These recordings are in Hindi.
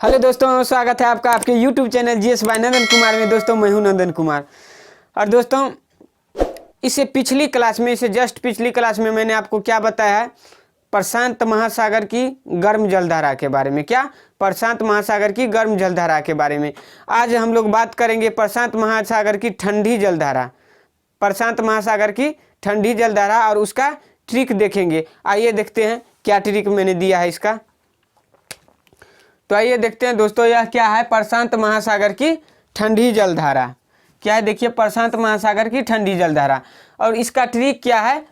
हेलो दोस्तों, स्वागत है आपका आपके YouTube चैनल जीएस बाय नंदन कुमार में। दोस्तों मैं हूं नंदन कुमार। और दोस्तों इससे पिछली क्लास में पिछली क्लास में मैंने आपको क्या बताया है, प्रशांत महासागर की गर्म जलधारा के बारे में। क्या? प्रशांत महासागर की गर्म जलधारा के बारे में। आज हम लोग बात करेंगे प्रशांत महासागर की ठंडी जलधारा, प्रशांत महासागर की ठंडी जलधारा और उसका ट्रिक देखेंगे। आइए देखते हैं क्या ट्रिक मैंने दिया है इसका। तो आइए देखते हैं दोस्तों, यह क्या है, प्रशांत महासागर की ठंडी जलधारा। क्या है देखिए, प्रशांत महासागर की ठंडी जलधारा। और इसका ट्रिक क्या है,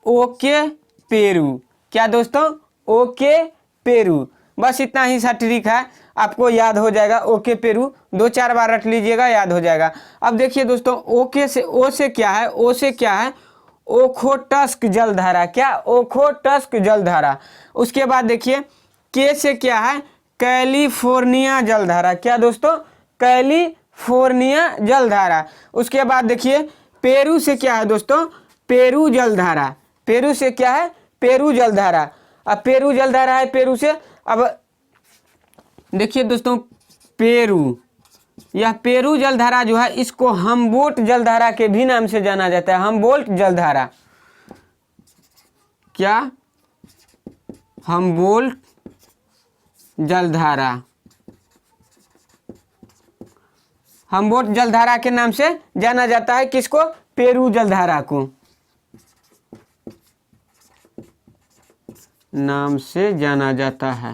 ओके पेरू। क्या दोस्तों? Okay Peru. बस इतना ही सा ट्रिक है, आपको याद हो जाएगा। ओके पेरू 2-4 बार रट लीजिएगा, याद हो जाएगा। अब देखिए दोस्तों, ओके से ओ से क्या है, ओ से क्या है, ओखोटस्क जलधारा। क्या? ओखोटस्क जलधारा। उसके बाद देखिए के से क्या है, कैलिफोर्निया जलधारा। क्या दोस्तों? कैलिफोर्निया जलधारा। उसके बाद देखिए पेरू से क्या है दोस्तों, पेरू जलधारा। पेरू से क्या है, पेरू जलधारा। अब पेरू जलधारा है पेरू से। अब देखिए दोस्तों, पेरू, यह पेरू जलधारा जो है इसको हमबोल्ट जलधारा के भी नाम से जाना जाता है। हमबोल्ट जलधारा। क्या? हमबोल्ट जलधारा। हमबोल्ट जलधारा के नाम से जाना जाता है। किसको? पेरू जलधारा को नाम से जाना जाता है।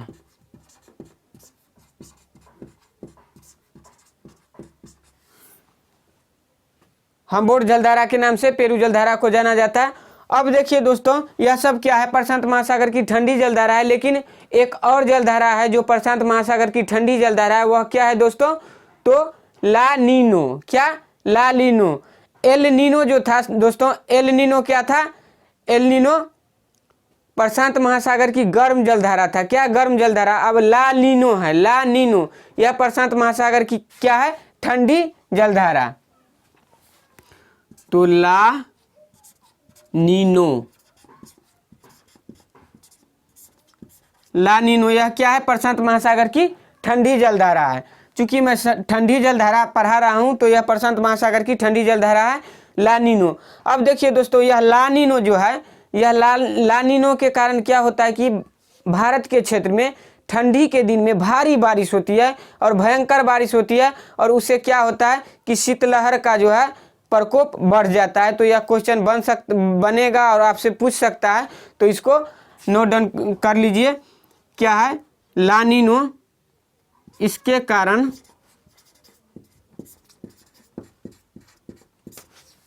हमबोल्ट जलधारा के नाम से पेरू जलधारा को जाना जाता है। अब देखिए दोस्तों, यह सब क्या है, प्रशांत महासागर की ठंडी जलधारा है। लेकिन एक और जलधारा है जो प्रशांत महासागर की ठंडी जलधारा है, वह क्या है दोस्तों? तो ला नीनो। क्या? ला नीनो। एल नीनो जो था दोस्तों, एल नीनो क्या था? एल नीनो प्रशांत महासागर की गर्म जलधारा था। क्या? गर्म जलधारा। अब ला नीनो है, ला नीनो, यह प्रशांत महासागर की क्या है, ठंडी जलधारा। तो ला नीनो, ला नीनो यह क्या है, प्रशांत महासागर की ठंडी जलधारा है। चूंकि मैं ठंडी जलधारा पढ़ा रहा हूं तो यह प्रशांत महासागर की ठंडी जलधारा है, ला नीनो। अब देखिए दोस्तों, यह ला नीनो जो है, यह ला नीनो के कारण क्या होता है कि भारत के क्षेत्र में ठंडी के दिन में भारी बारिश होती है और भयंकर बारिश होती है। और उससे क्या होता है कि शीतलहर का जो है प्रकोप बढ़ जाता है। तो यह क्वेश्चन बनेगा और आपसे पूछ सकता है, तो इसको नोट डाउन कर लीजिए। क्या है? ला नीनो, इसके कारण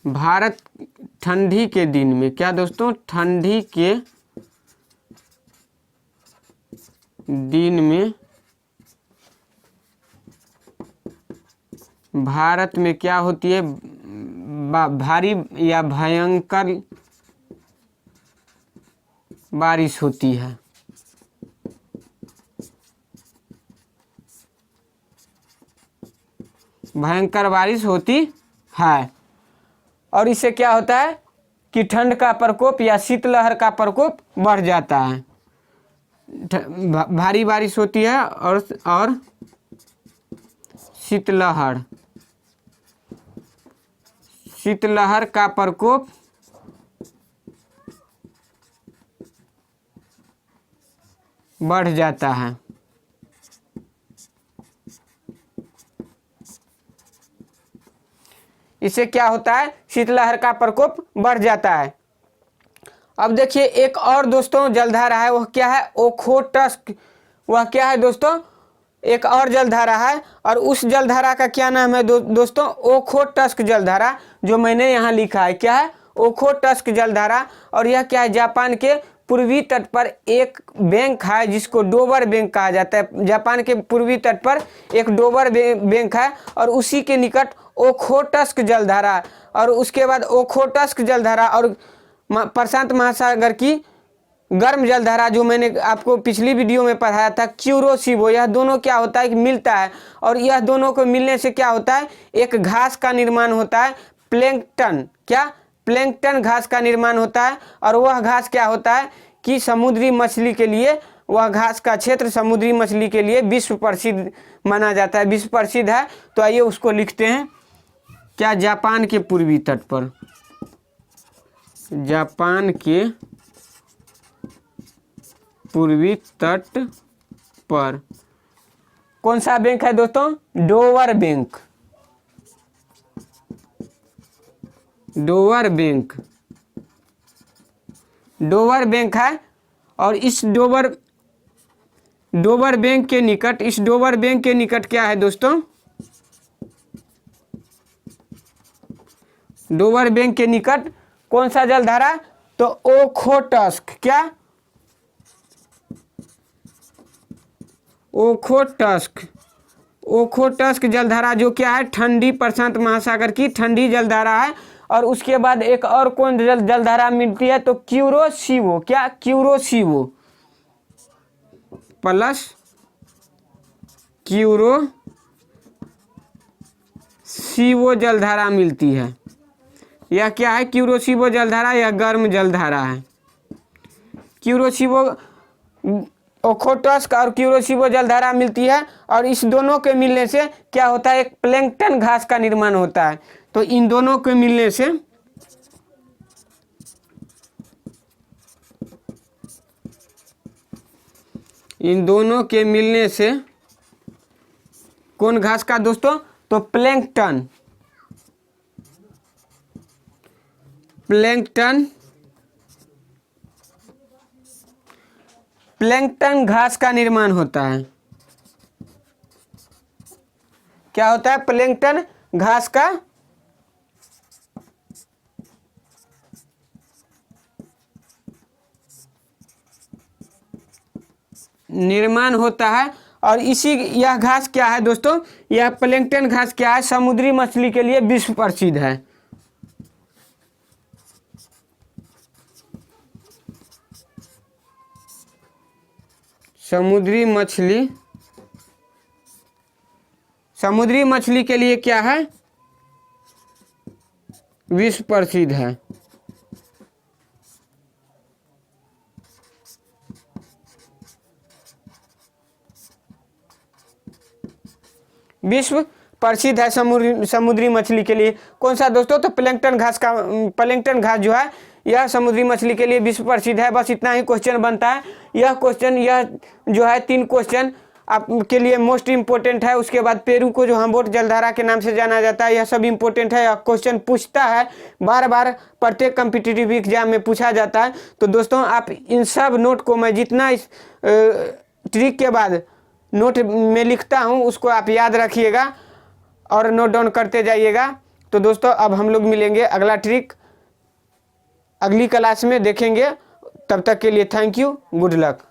भारत ठंडी के दिन में, क्या दोस्तों, ठंडी के दिन में भारत में क्या होती है, भारी या भयंकर बारिश होती है। भयंकर बारिश होती है। और इससे क्या होता है कि ठंड का प्रकोप या शीतलहर का प्रकोप बढ़ जाता है। भारी बारिश होती है और शीतलहर का प्रकोप बढ़ जाता है। इससे क्या होता है, शीतलहर का प्रकोप बढ़ जाता है। अब देखिए एक और दोस्तों जलधारा है, वह क्या है, ओखोटस्क। वह क्या है दोस्तों, एक और जलधारा है और उस जलधारा का क्या नाम है दोस्तों, ओखोटस्क जलधारा, जो मैंने यहाँ लिखा है। क्या है? ओखोटस्क जलधारा। और यह क्या है, जापान के पूर्वी तट पर एक बैंक है जिसको डोबर बैंक कहा जाता है। जापान के पूर्वी तट पर एक डोबर बैंक है और उसी के निकट ओखोटस्क जलधारा। और उसके बाद ओखोटस्क जलधारा और प्रशांत महासागर की गर्म जलधारा जो मैंने आपको पिछली वीडियो में पढ़ाया था, क्यूरोसिबो, यह दोनों क्या होता है कि मिलता है। और यह दोनों को मिलने से क्या होता है, एक घास का निर्माण होता है, प्लैंकटन। क्या? प्लैंकटन घास का निर्माण होता है। और वह घास क्या होता है कि समुद्री मछली के लिए वह घास का क्षेत्र समुद्री मछली के लिए विश्व प्रसिद्ध माना जाता है। विश्व प्रसिद्ध है तो आइए उसको लिखते हैं। क्या? जापान के पूर्वी तट पर। जापान के पूर्वी तट पर कौन सा बैंक है दोस्तों? Dover bank. Dover bank, Dover bank है। और इस डोवर बैंक के निकट, इस डोवर बैंक के निकट क्या है दोस्तों? डोवर बैंक के निकट कौन सा जलधारा? तो ओखोटस्क। क्या? ओखोटस्क। ओखोटस्क जलधारा जो क्या है? ठंडी प्रशांत महासागर की ठंडी जलधारा है। और उसके बाद एक और कौन जलधारा मिलती है? तो क्यूरोशिवो। क्या? क्यूरोशिवो प्लस क्यूरोशिवो जलधारा मिलती है। यह क्या है? क्यूरोशिवो जलधारा या गर्म जलधारा है। क्यूरोशिवो, ओखोटस्क और क्यूरोशिवो जलधारा मिलती है। और इस दोनों के मिलने से क्या होता है? एक प्लैंकटन घास का निर्माण होता है। तो इन दोनों के मिलने से कौन घास का दोस्तों? तो प्लैंकटन। प्लैंकटन घास का निर्माण होता है। क्या होता है? प्लैंकटन घास का निर्माण होता है। और यह घास क्या है दोस्तों? यह प्लैंकटन घास क्या है? समुद्री मछली के लिए विश्व प्रसिद्ध है। समुद्री मछली के लिए क्या है? विश्व प्रसिद्ध है। विश्व प्रसिद्ध है समुद्री मछली के लिए। कौन सा दोस्तों? तो प्लैंकटन घास जो है यह समुद्री मछली के लिए विश्व प्रसिद्ध है। बस इतना ही क्वेश्चन बनता है। यह जो है 3 क्वेश्चन आपके लिए मोस्ट इम्पोर्टेंट है। उसके बाद पेरू को जो हम्बोल्ट जलधारा के नाम से जाना जाता है, यह सब इम्पोर्टेंट है। क्वेश्चन पूछता है बार बार, प्रत्येक कॉम्पिटिटिव एग्जाम में पूछा जाता है। तो दोस्तों आप इन सब नोट को मैं जितना इस ट्रिक के बाद नोट में लिखता हूँ उसको आप याद रखिएगा और नोट डाउन करते जाइएगा। तो दोस्तों अब हम लोग मिलेंगे, अगला ट्रिक अगली क्लास में देखेंगे। तब तक के लिए थैंक यू, गुड लक।